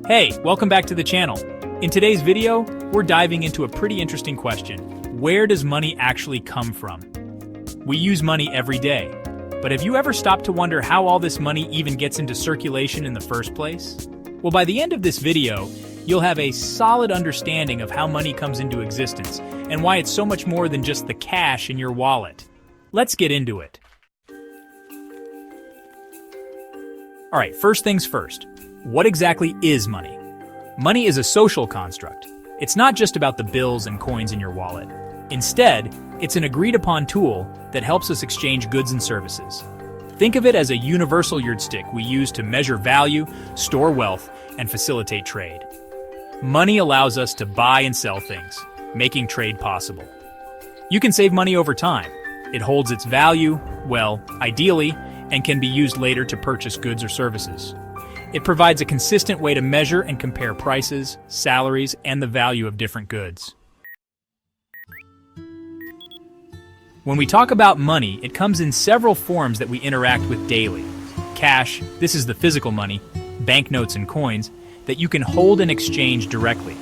Hey, welcome back to the channel. In today's video, we're diving into a pretty interesting question. Where does money actually come from? We use money every day, but have you ever stopped to wonder how all this money even gets into circulation in the first place? Well, by the end of this video, you'll have a solid understanding of how money comes into existence and why it's so much more than just the cash in your wallet. Let's get into it. All right, first things first. What exactly is money? Money is a social construct. It's not just about the bills and coins in your wallet. Instead, it's an agreed-upon tool that helps us exchange goods and services. Think of it as a universal yardstick we use to measure value, store wealth, and facilitate trade. Money allows us to buy and sell things, making trade possible. You can save money over time. It holds its value, well, ideally, and can be used later to purchase goods or services. It provides a consistent way to measure and compare prices, salaries, and the value of different goods. When we talk about money, it comes in several forms that we interact with daily. Cash, this is the physical money, banknotes and coins, that you can hold and exchange directly.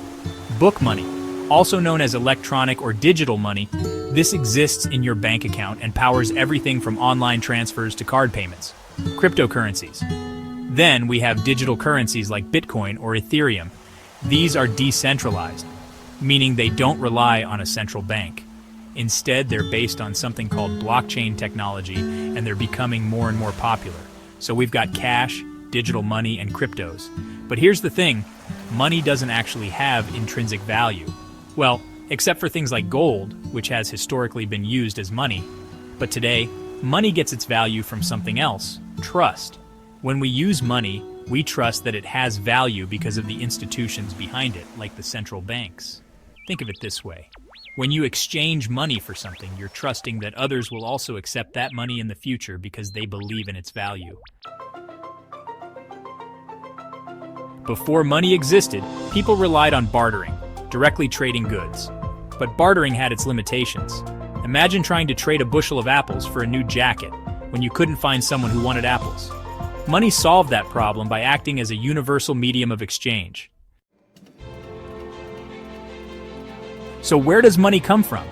Book money, also known as electronic or digital money, this exists in your bank account and powers everything from online transfers to card payments. Cryptocurrencies. Then we have digital currencies like Bitcoin or Ethereum. These are decentralized, meaning they don't rely on a central bank. Instead, they're based on something called blockchain technology, and they're becoming more and more popular. So we've got cash, digital money, and cryptos. But here's the thing, money doesn't actually have intrinsic value. Well, except for things like gold, which has historically been used as money. But today, money gets its value from something else, trust. When we use money, we trust that it has value because of the institutions behind it, like the central banks. Think of it this way. When you exchange money for something, you're trusting that others will also accept that money in the future because they believe in its value. Before money existed, people relied on bartering, directly trading goods. But bartering had its limitations. Imagine trying to trade a bushel of apples for a new jacket when you couldn't find someone who wanted apples. Money solved that problem by acting as a universal medium of exchange. So where does money come from?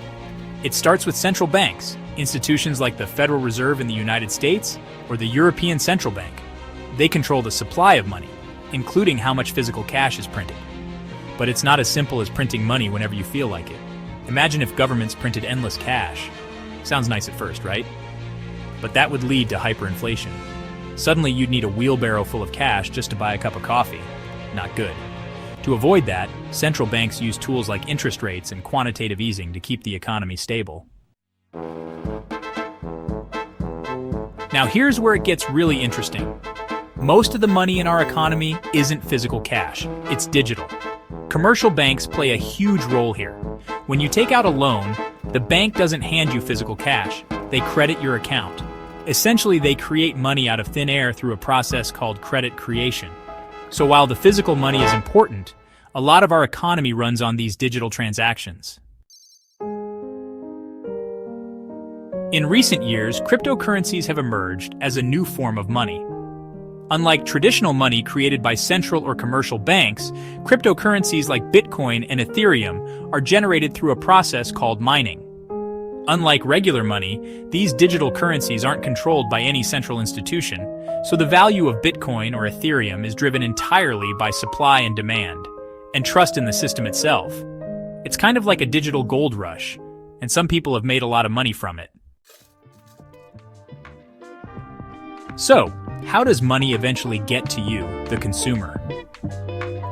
It starts with central banks, institutions like the Federal Reserve in the United States or the European Central Bank. They control the supply of money, including how much physical cash is printed. But it's not as simple as printing money whenever you feel like it. Imagine if governments printed endless cash. Sounds nice at first, right? But that would lead to hyperinflation. Suddenly you'd need a wheelbarrow full of cash just to buy a cup of coffee. Not good. To avoid that, central banks use tools like interest rates and quantitative easing to keep the economy stable. Now here's where it gets really interesting. Most of the money in our economy isn't physical cash, it's digital. Commercial banks play a huge role here. When you take out a loan, the bank doesn't hand you physical cash, they credit your account. Essentially, they create money out of thin air through a process called credit creation. So while the physical money is important, a lot of our economy runs on these digital transactions. In recent years, cryptocurrencies have emerged as a new form of money. Unlike traditional money created by central or commercial banks, cryptocurrencies like Bitcoin and Ethereum are generated through a process called mining. Unlike regular money, these digital currencies aren't controlled by any central institution, so the value of Bitcoin or Ethereum is driven entirely by supply and demand, and trust in the system itself. It's kind of like a digital gold rush, and some people have made a lot of money from it. So, how does money eventually get to you, the consumer?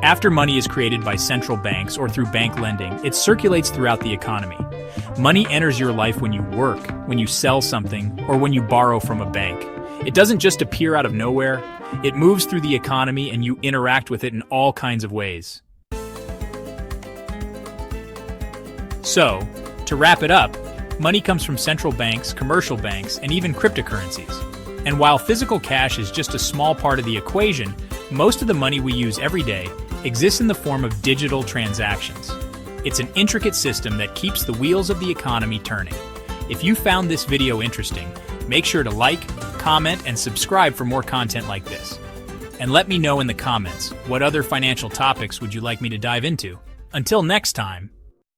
After money is created by central banks or through bank lending, it circulates throughout the economy. Money enters your life when you work, when you sell something, or when you borrow from a bank. It doesn't just appear out of nowhere. It moves through the economy and you interact with it in all kinds of ways. So, to wrap it up, money comes from central banks, commercial banks, and even cryptocurrencies. And while physical cash is just a small part of the equation, most of the money we use every day exists in the form of digital transactions. It's an intricate system that keeps the wheels of the economy turning. If you found this video interesting, make sure to like, comment, and subscribe for more content like this. And let me know in the comments, what other financial topics would you like me to dive into? Until next time,